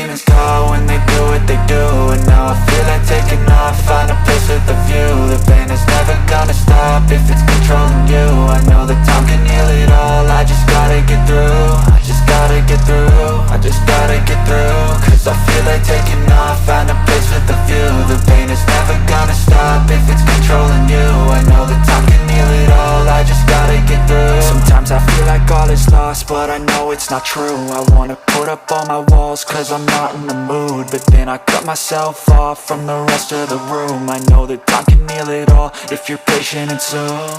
demons call when they do what they do. And now I feel like taking off, find a place with a view. The pain is never gonna stop if it's controlling you. I know that time can heal it all, I just gotta get through. I just gotta get through, I just gotta get through. Cause I feel like taking off, find a place with a view. The pain is never gonna stop if it's controlling you. I know that time can heal it all, I just gotta get through. Sometimes I feel like all is lost, but I know it's not true. I wanna put up all my walls cause I'm not in the mood, but then I cut myself off from the rest of the room. I know that time can heal it all if you're patient and soon.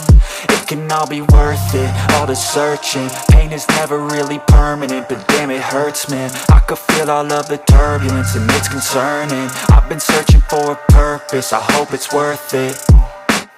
It can all be worth it, all the searching. Pain is never really permanent, but damn it hurts, man. I could feel all of the turbulence and it's concerning. I've been searching for a purpose, I hope it's worth it.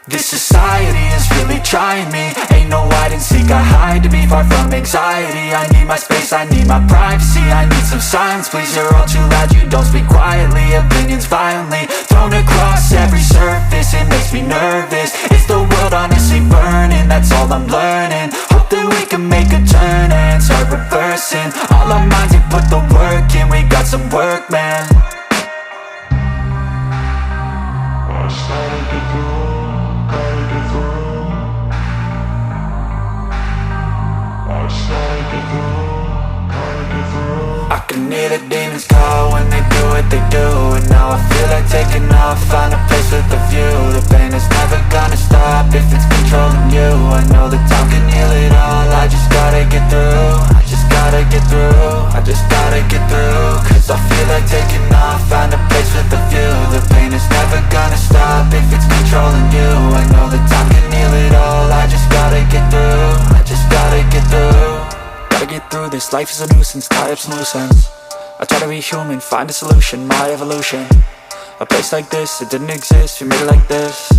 This society is really trying me. Ain't no hide and seek, I hide to be far from anxiety. I need my space, I need my privacy. I need some silence, please, you're all too loud. You don't speak quietly, opinions violently thrown across every surface. It makes me nervous, is the world honestly burning? That's all I'm learning. Hope that we can make a turn and start reversing. All our minds and put the work in, we got some work, man. I started to grow. I can hear the demons call when they do what they do. And now I feel like taking off, find a place with a view. The pain is never gonna stop if it's controlling you. I know that time can heal it all, I just gotta get through. I just gotta get through, I just gotta get through. Cause I feel like taking off, find a place with a view. The pain is never gonna stop if it's controlling you. I know that time can heal it all, I just gotta get through. I just gotta get through. Gotta get through this, life is a nuisance, tie up some loose ends. I try to be human, find a solution, my evolution. A place like this, it didn't exist, we made it like this.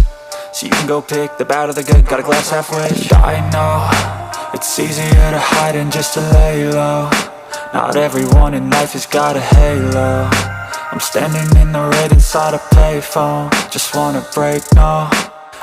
So you can go pick the bad or the good, got a glass halfway. I know, it's easier to hide than just to lay low. Not everyone in life has got a halo. I'm standing in the red inside a payphone. Just wanna break, no,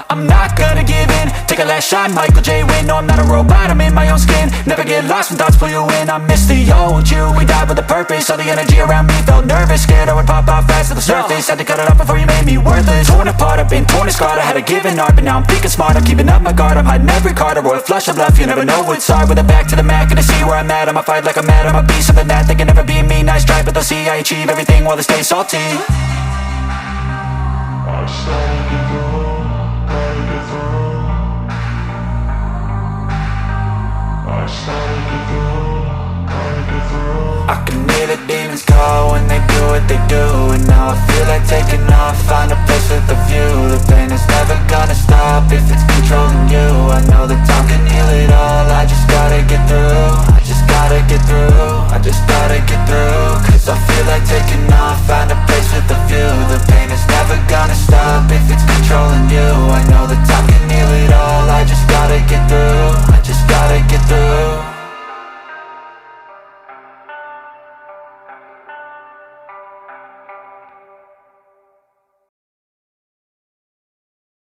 I'm not gonna give in. Take a last shot, Michael J. Win. No, I'm not a robot, I'm in my own skin. Never get lost when thoughts pull you in. I miss the old you, we died with a purpose. All the energy around me felt nervous, scared I would pop off fast to the surface. Had to cut it off before you made me worthless. Torn apart, I've been torn and scarred. I had a given art, but now I'm thinking smart. I'm keeping up my guard, I'm hiding every card. A royal flush of love, you never know what's hard. With a back to the mat, gonna see where I'm at. I'ma fight like I'm mad, I'ma be something that they can never be me. Nice try, but they'll see I achieve everything while they stay salty. I started to grow. I can hear the demons call when they do what they do. And now I feel like taking off, find a place with a view. The pain is never gonna stop if it's controlling you. I know that time can heal it all, I just gotta get through. I just gotta get through, I just gotta get through. Cause I feel like taking